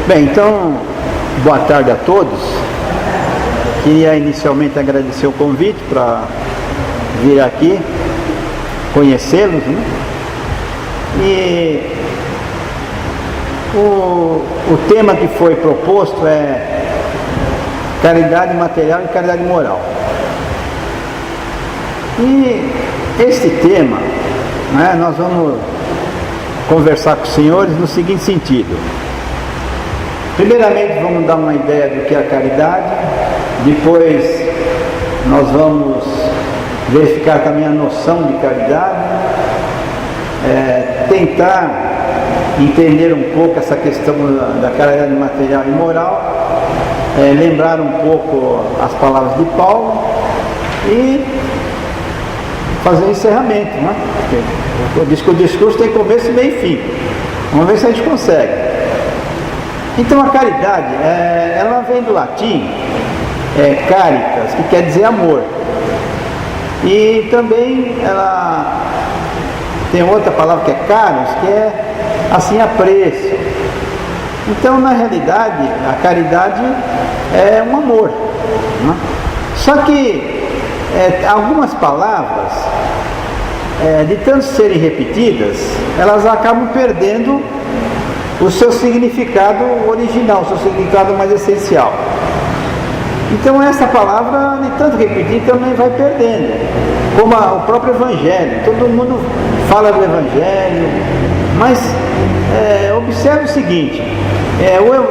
Bem, então, boa tarde a todos. Queria inicialmente agradecer o convite para vir aqui conhecê-los, né? E o tema que foi proposto é caridade material e caridade moral. E este tema, né, nós vamos conversar com os senhores no seguinte sentido. Primeiramente vamos dar uma ideia do que é a caridade, depois nós vamos verificar também a noção de caridade, tentar entender um pouco essa questão da caridade material e moral, lembrar um pouco as palavras de Paulo e fazer um encerramento, né? Porque o discurso tem começo, meio e fim. Vamos ver se a gente consegue. Então a caridade, ela vem do latim caritas, que quer dizer amor. E também ela tem outra palavra que é caros, que é assim, apreço. Então na realidade a caridade é um amor, né? Só que algumas palavras, de tanto serem repetidas, elas acabam perdendo o seu significado original, o seu significado mais essencial. Então essa palavra, de tanto repetir, também vai perdendo, como o próprio Evangelho. Todo mundo fala do Evangelho, mas observe o seguinte,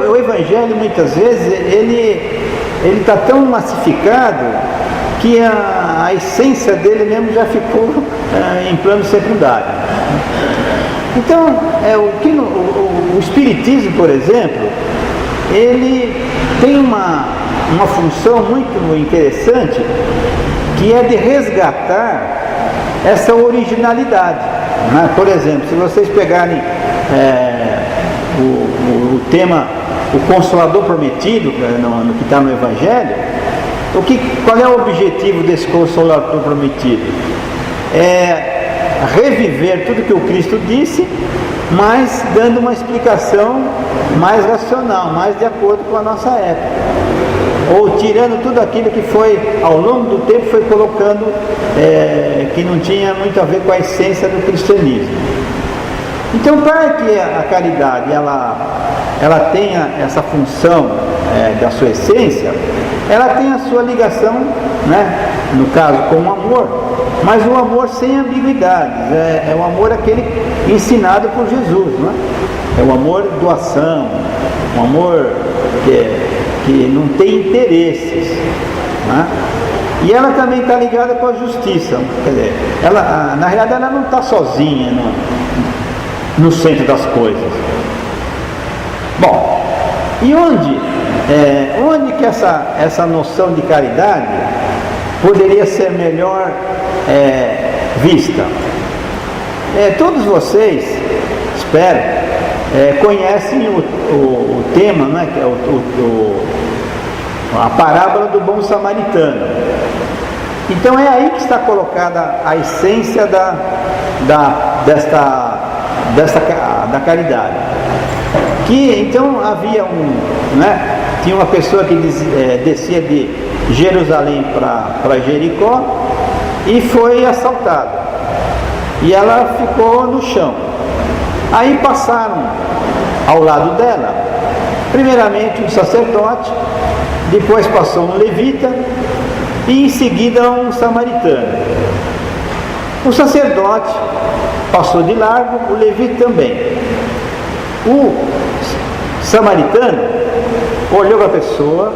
o Evangelho muitas vezes ele está tão massificado que a essência dele mesmo já ficou em plano secundário. Então, o Espiritismo, por exemplo, ele tem uma função muito interessante, que é de resgatar essa originalidade, né? Por exemplo, se vocês pegarem o tema, o Consolador Prometido, no que está no Evangelho, qual é o objetivo desse Consolador Prometido? É reviver tudo que o Cristo disse, mas dando uma explicação mais racional, mais de acordo com a nossa época, ou tirando tudo aquilo que foi, ao longo do tempo, foi colocando que não tinha muito a ver com a essência do cristianismo. Então, para que a caridade ela tenha essa função da sua essência, ela tem a sua ligação, né, no caso com o amor, mas o amor sem ambiguidades, é o amor aquele ensinado por Jesus, né? É o amor doação, um amor que não tem interesses, né? E ela também está ligada com a justiça, quer dizer, na realidade ela não está sozinha no centro das coisas. Bom, e onde que essa noção de caridade poderia ser melhor vista? Todos vocês, espero, conhecem o tema, né, que é a parábola do bom samaritano. Então é aí que está colocada a essência da caridade. Que então havia tinha uma pessoa que descia de Jerusalém para Jericó e foi assaltada, e ela ficou no chão. Aí passaram ao lado dela, primeiramente um sacerdote, depois passou um levita e em seguida um samaritano. O sacerdote passou de largo, o levita também. O samaritano olhou para a pessoa,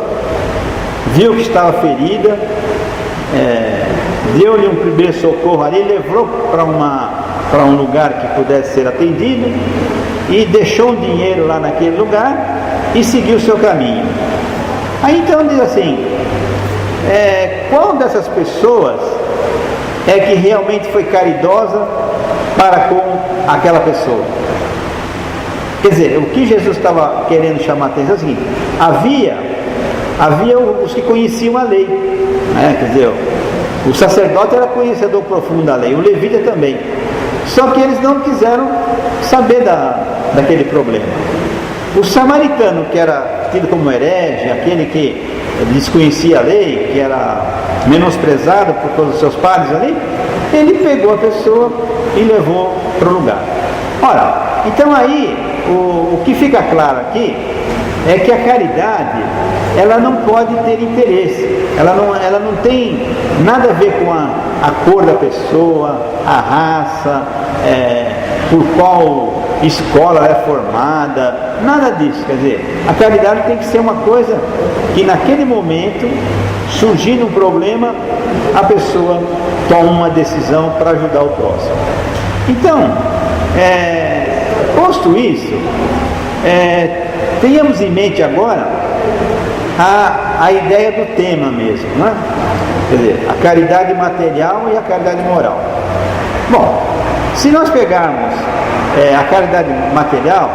viu que estava ferida, deu-lhe um primeiro socorro ali, levou para um lugar que pudesse ser atendido e deixou um dinheiro lá naquele lugar e seguiu o seu caminho. Aí então diz assim, qual dessas pessoas é que realmente foi caridosa para com aquela pessoa? Quer dizer, o que Jesus estava querendo chamar a atenção é o seguinte: havia os que conheciam a lei, né? Quer dizer, o sacerdote era conhecedor profundo da lei, o levita também, só que eles não quiseram saber daquele problema. O samaritano, que era tido como herege, aquele que desconhecia a lei, que era menosprezado por todos os seus pares ali, ele pegou a pessoa e levou para o lugar. Ora, então aí, o que fica claro aqui é que a caridade, ela não pode ter interesse, ela não tem nada a ver com a cor da pessoa, a raça, por qual escola ela é formada, nada disso. Quer dizer, a caridade tem que ser uma coisa que naquele momento, surgindo um problema, a pessoa toma uma decisão para ajudar o próximo. Então, posto isso, tenhamos em mente agora a ideia do tema mesmo, né? Quer dizer, a caridade material e a caridade moral. Bom, se nós pegarmos a caridade material,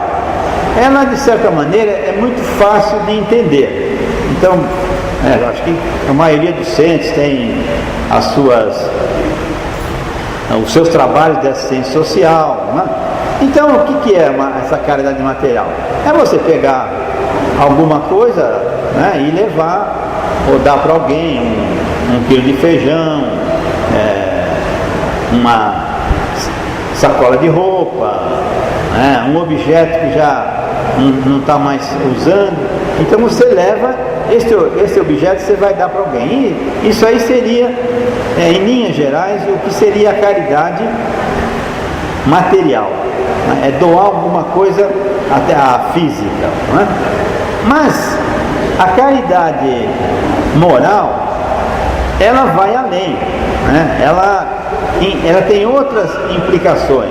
ela de certa maneira é muito fácil de entender. Então, eu acho que a maioria dos centros tem os seus trabalhos de assistência social, né? Então, o que é essa caridade material? É você pegar alguma coisa, né, e levar, ou dar para alguém um quilo de feijão, uma sacola de roupa, né, um objeto que já não está mais usando. Então você leva esse objeto, você vai dar para alguém. E isso aí seria, em linhas gerais, o que seria a caridade material. É doar alguma coisa até a física, não é? Mas a caridade moral, ela vai além, né? Ela tem outras implicações.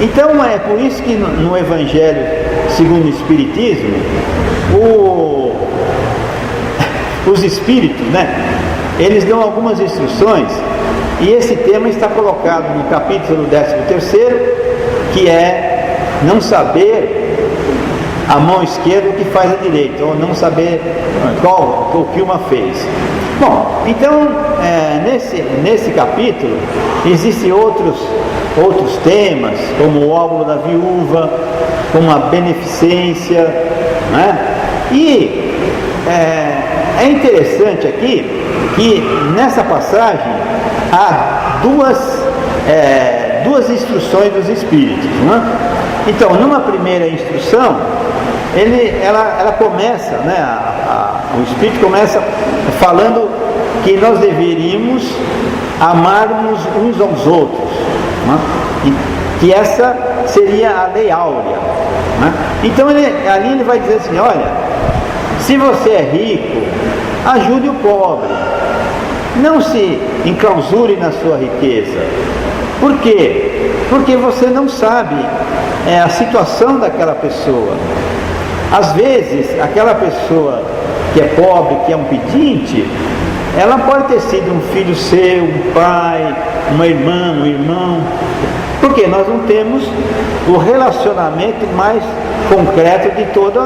Então é por isso que no Evangelho segundo o Espiritismo, os espíritos, né, eles dão algumas instruções, e esse tema está colocado no capítulo 13º, que é não saber a mão esquerda o que faz a direita, ou não saber o que uma fez. Bom, então nesse capítulo existem outros temas, como o óbolo da viúva, como a beneficência, né? E é interessante aqui que nessa passagem há duas instruções dos espíritos, né? Então, numa primeira instrução, ela começa, né, o espírito começa falando que nós deveríamos amarmos uns aos outros, né? E que essa seria a lei áurea, né? Então ali ele vai dizer assim: olha, se você é rico, ajude o pobre, não se enclausure na sua riqueza. Por quê? Porque você não sabe a situação daquela pessoa. Às vezes, aquela pessoa que é pobre, que é um pedinte, ela pode ter sido um filho seu, um pai, uma irmã, um irmão, porque nós não temos o relacionamento mais concreto de todos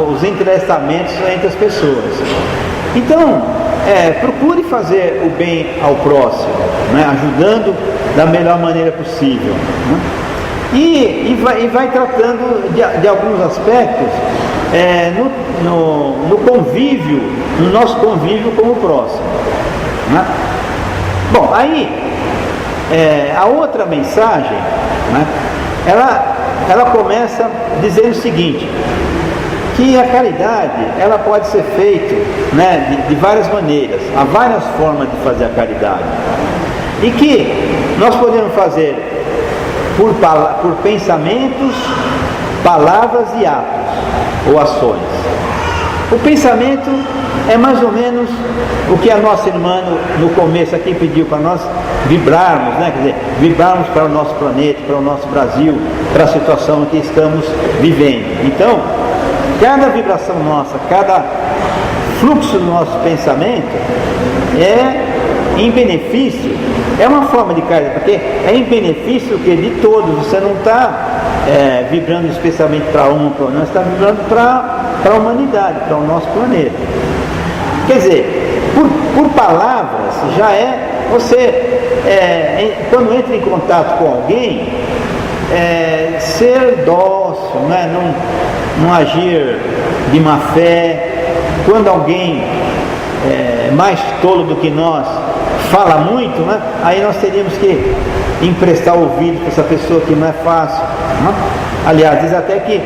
os entrelaçamentos entre as pessoas. Então, procure fazer o bem ao próximo, né, ajudando da melhor maneira possível, né? E vai tratando de alguns aspectos no convívio, no nosso convívio com o próximo, né? Bom, aí a outra mensagem, né, ela começa dizendo o seguinte, que a caridade ela pode ser feita, né, de várias maneiras, há várias formas de fazer a caridade, e que nós podemos fazer por pensamentos, palavras e atos ou ações. O pensamento é mais ou menos o que a nossa irmã no começo aqui pediu para nós vibrarmos, né? Quer dizer, vibrarmos para o nosso planeta, para o nosso Brasil, para a situação que estamos vivendo. Então, cada vibração nossa, cada fluxo do nosso pensamento é em benefício, é uma forma de caridade, porque é em benefício de todos. Você não está vibrando especialmente para um, para outro, não, está vibrando para a humanidade, para o nosso planeta. Quer dizer, por palavras, já você, quando entra em contato com alguém, ser dócil, né? Não agir de má fé. Quando alguém mais tolo do que nós fala muito, né? Aí nós teríamos que emprestar ouvido para essa pessoa, que não é fácil, né? Aliás, diz até que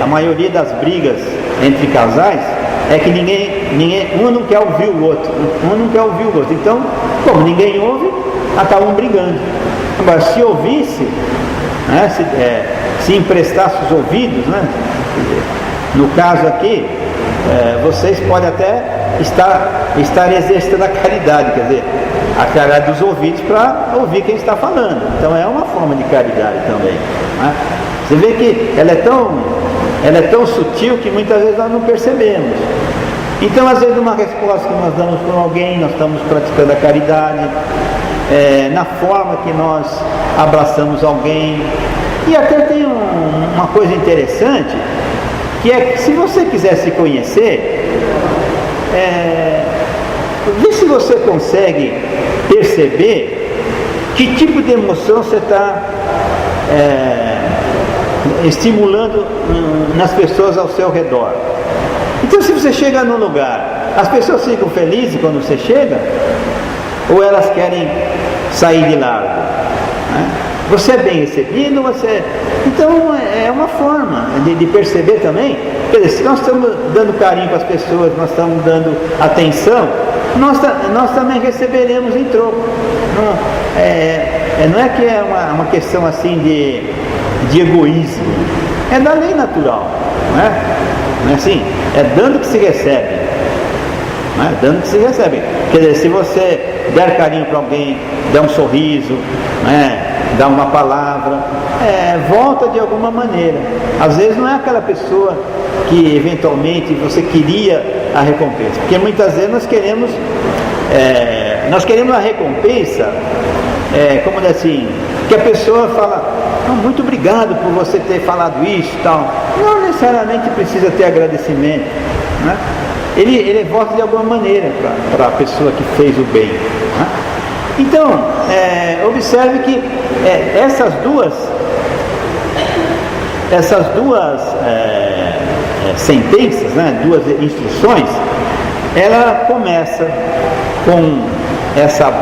a maioria das brigas entre casais é que um não quer ouvir o outro, então, como ninguém ouve, acabam brigando. Agora, se ouvisse, né, se emprestasse os ouvidos, né, no caso aqui, vocês podem até estar exercitando a caridade, quer dizer, a caridade dos ouvidos para ouvir quem está falando. Então é uma forma de caridade também, né? Você vê que ela é tão sutil que muitas vezes nós não percebemos. Então, às vezes, numa resposta que nós damos para alguém, nós estamos praticando a caridade, na forma que nós abraçamos alguém. E até tem uma coisa interessante, que é que se você quiser se conhecer, vê se você consegue perceber que tipo de emoção você está estimulando nas pessoas ao seu redor. Então, se você chega num lugar, as pessoas ficam felizes quando você chega, ou elas querem sair de largo, né? Você é bem recebido, então é uma forma de perceber também. Quer dizer, se nós estamos dando carinho para as pessoas, nós estamos dando atenção, nós também receberemos em troco. Não é que é uma questão assim de egoísmo, é da lei natural, né? Não é assim? É dando que se recebe, né? Dando que se recebe. Quer dizer, se você der carinho para alguém, der um sorriso, né? Dar uma palavra, volta de alguma maneira. Às vezes não é aquela pessoa que eventualmente você queria a recompensa, porque muitas vezes nós queremos a recompensa, como assim, que a pessoa fala: muito obrigado por você ter falado isso e tal. Não necessariamente precisa ter agradecimento, né? Ele volta de alguma maneira para a pessoa que fez o bem, né? Então, observe que essas duas sentenças, né, duas instruções, ela começa com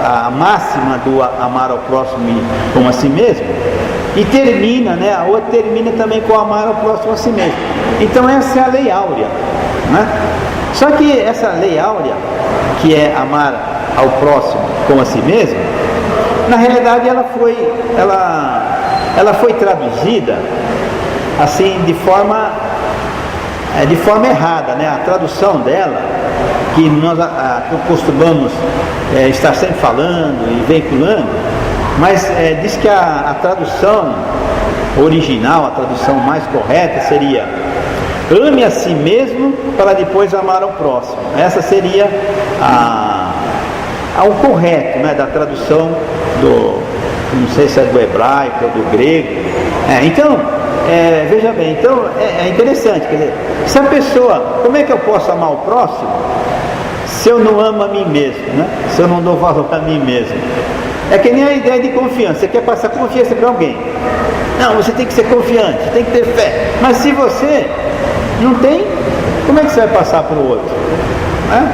a máxima do amar ao próximo como a si mesmo, e termina, né, a outra termina também com amar ao próximo a si mesmo. Então essa é a lei áurea, né? Só que essa lei áurea, que é amar ao próximo como a si mesmo, na realidade ela foi traduzida assim de forma errada, né? A tradução dela, que nós costumamos estar sempre falando e veiculando, mas diz que a tradução original, a tradução mais correta seria: ame a si mesmo para depois amar ao próximo. Essa seria o correto, né, da tradução não sei se é do hebraico ou do grego. Então, veja bem, então é interessante, quer dizer, se a pessoa, como é que eu posso amar o próximo se eu não amo a mim mesmo, né? Se eu não dou valor a mim mesmo? É que nem a ideia de confiança. Você quer passar confiança para alguém? Não, você tem que ser confiante, tem que ter fé. Mas se você não tem, como é que você vai passar para o outro, né?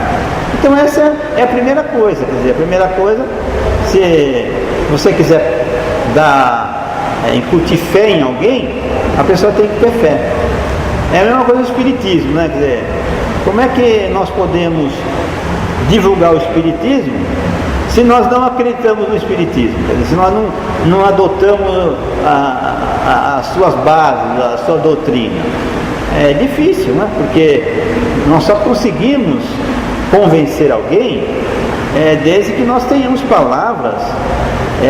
Então essa é a primeira coisa. Quer dizer, a primeira coisa, se você quiser incutir fé em alguém, a pessoa tem que ter fé. É a mesma coisa do espiritismo, né? Quer dizer, como é que nós podemos divulgar o espiritismo se nós não acreditamos no espiritismo? Quer dizer, se nós não adotamos as suas bases, a sua doutrina? É difícil, né? Porque nós só conseguimos convencer alguém desde que nós tenhamos palavras,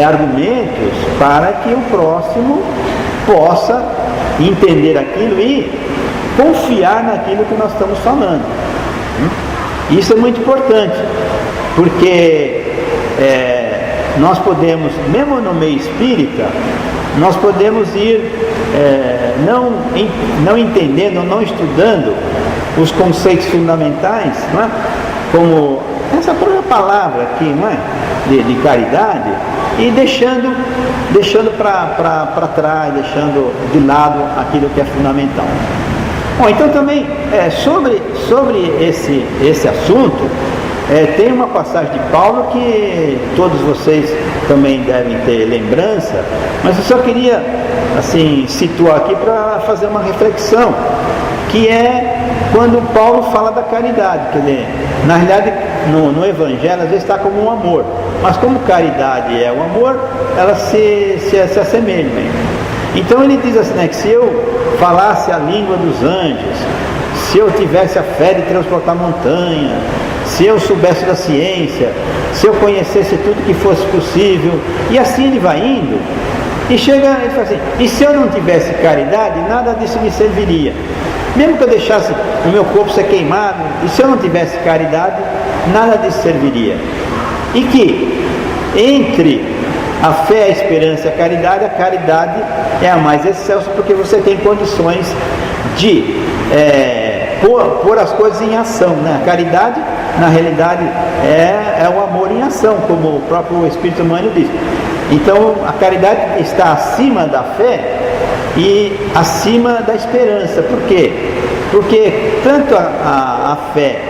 argumentos para que o próximo possa entender aquilo e confiar naquilo que nós estamos falando. Isso é muito importante, porque nós podemos, mesmo no meio espírita, nós podemos ir não entendendo, não estudando os conceitos fundamentais, não é? Como essa própria palavra aqui, não é? De caridade, e deixando para trás, deixando de lado aquilo que é fundamental. Bom, então também sobre esse assunto, tem uma passagem de Paulo que todos vocês também devem ter lembrança, mas eu só queria assim situar aqui para fazer uma reflexão, que é quando Paulo fala da caridade. Quer dizer, na realidade no Evangelho às vezes está como um amor, mas como caridade é o amor, elas se assemelham. Então ele diz assim, que se eu falasse a língua dos anjos, se eu tivesse a fé de transportar montanha, se eu soubesse da ciência, se eu conhecesse tudo que fosse possível, e assim ele vai indo, e chega, ele fala assim, e se eu não tivesse caridade, nada disso me serviria. Mesmo que eu deixasse o meu corpo ser queimado, e se eu não tivesse caridade, nada disso serviria. E que entre a fé, a esperança e a caridade é a mais excelsa, porque você tem condições de pôr as coisas em ação, né? A caridade, na realidade, é o amor em ação, como o próprio Espírito Humano diz. Então, a caridade está acima da fé e acima da esperança. Por quê? Porque tanto a fé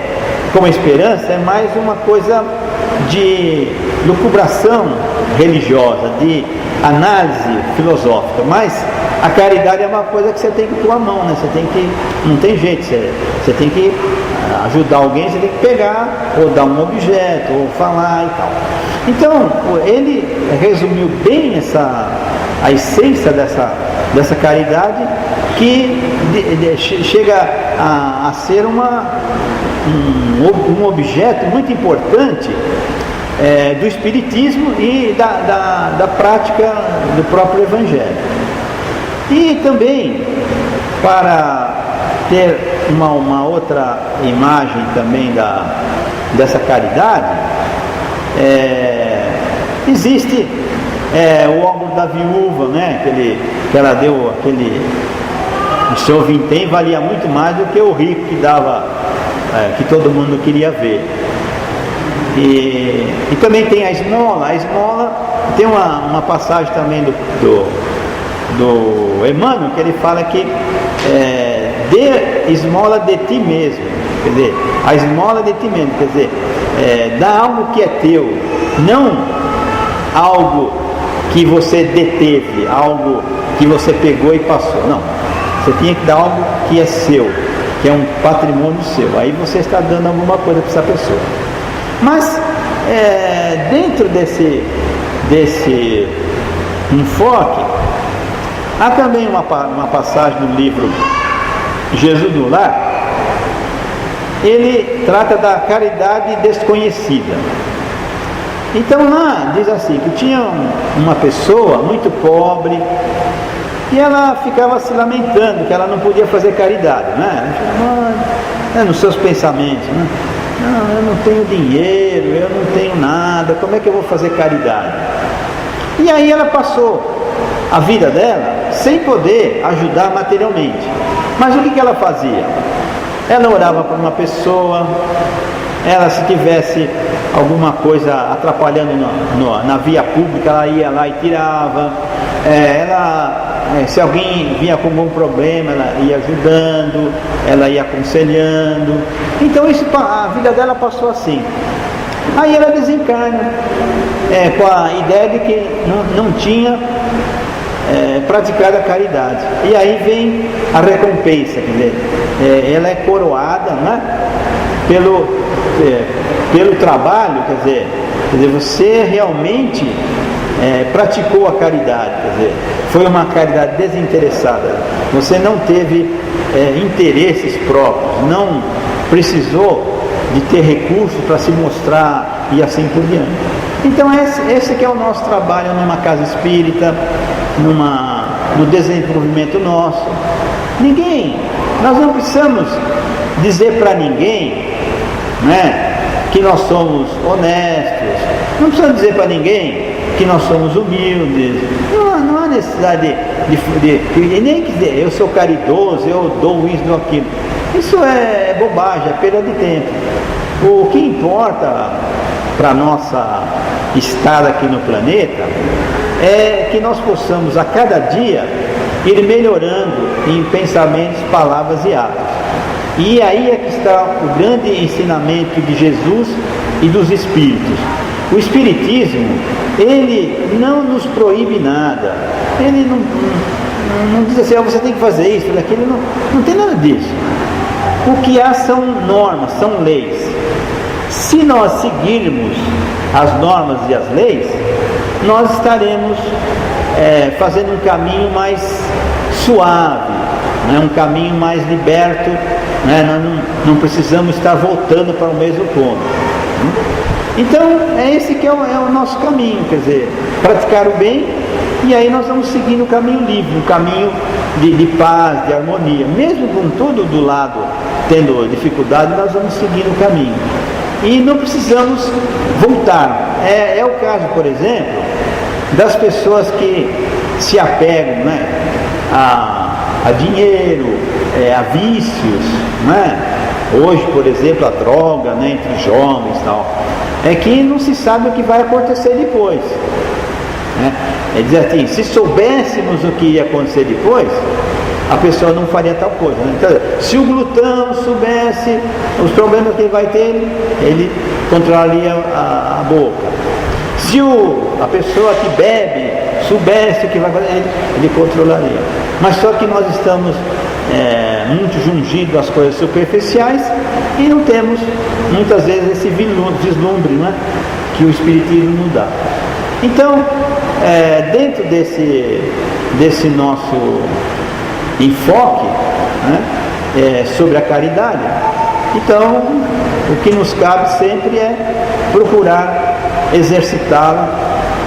como a esperança é mais uma coisa de lucubração religiosa, de análise filosófica, mas a caridade é uma coisa que você tem que pôr a mão, né? Você tem que, não tem jeito, você tem que ajudar alguém, você tem que pegar, ou dar um objeto, ou falar e tal. Então, ele resumiu bem a essência dessa caridade, que chega a ser um objeto muito importante do Espiritismo e da prática do próprio Evangelho. E também, para ter uma outra imagem também dessa caridade, existe o óbolo da viúva, né? Que ela deu o seu vintém valia muito mais do que o rico que dava, que todo mundo queria ver. E também tem a esmola tem uma passagem também do Emmanuel, que ele fala que dê esmola de ti mesmo, quer dizer, a esmola de ti mesmo, quer dizer, dá algo que é teu, não algo que você deteve, algo que você pegou e passou, não, você tinha que dar algo que é seu, que é um patrimônio seu, aí você está dando alguma coisa para essa pessoa. Mas dentro desse enfoque, há também uma passagem no livro Jesus do Lar. Ele trata da caridade desconhecida. Então lá diz assim, que tinha uma pessoa muito pobre e ela ficava se lamentando que ela não podia fazer caridade, né? Nos seus pensamentos, né? Não, eu não tenho dinheiro, eu não tenho nada, como é que eu vou fazer caridade? E aí ela passou a vida dela sem poder ajudar materialmente. Mas o que ela fazia? Ela orava por uma pessoa, ela, se tivesse alguma coisa atrapalhando na via pública, ela ia lá e tirava. Se alguém vinha com algum problema, ela ia ajudando, ela ia aconselhando. Então a vida dela passou assim. Aí ela desencarna com a ideia de que não tinha praticado a caridade. E aí vem a recompensa, quer dizer, ela é coroada, né, pelo trabalho, quer dizer, você realmente praticou a caridade, quer dizer, foi uma caridade desinteressada, você não teve interesses próprios, não precisou de ter recursos para se mostrar e assim por diante. Então esse que é o nosso trabalho numa casa espírita, no desenvolvimento nosso. Nós não precisamos dizer para ninguém, né, que nós somos honestos, não precisamos dizer para ninguém que nós somos humildes, não há necessidade de nem dizer eu sou caridoso, eu dou isso, dou aquilo. Isso é bobagem, é perda de tempo. O que importa para a nossa estada aqui no planeta é que nós possamos a cada dia ir melhorando em pensamentos, palavras e atos. E aí é que está o grande ensinamento de Jesus e dos Espíritos. O Espiritismo, ele não nos proíbe nada, ele não diz assim, você tem que fazer isso, daquilo, não tem nada disso. O que há são normas, são leis. Se nós seguirmos as normas e as leis, nós estaremos fazendo um caminho mais suave, né? Um caminho mais liberto, né? Nós não precisamos estar voltando para o mesmo ponto. Então, é esse que é o nosso caminho, quer dizer, praticar o bem, e aí nós vamos seguindo o caminho livre, um caminho de paz, de harmonia. Mesmo com tudo do lado tendo dificuldade, nós vamos seguindo o caminho. E não precisamos voltar. É o caso, por exemplo, das pessoas que se apegam, né, a dinheiro, a vícios, né? Hoje, por exemplo, a droga, né, entre jovens e tal. É que não se sabe o que vai acontecer depois, né? É dizer assim, se soubéssemos o que ia acontecer depois, a pessoa não faria tal coisa, né? Então, se o glutão soubesse os problemas que ele vai ter, ele controlaria a boca. Se a pessoa que bebe soubesse o que vai fazer, ele controlaria. Mas só que nós estamos muito jungidos às coisas superficiais e não temos muitas vezes esse vislumbre, né, que o Espiritismo nos dá. Então, dentro desse nosso enfoque, né, sobre a caridade, então o que nos cabe sempre é procurar exercitá-la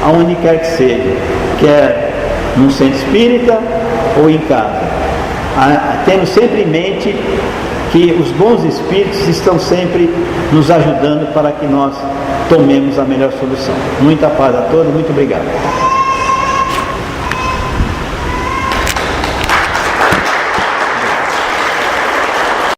aonde quer que seja, quer num centro espírita ou em casa, tendo sempre em mente que os bons espíritos estão sempre nos ajudando para que nós tomemos a melhor solução. Muita paz a todos, muito obrigado.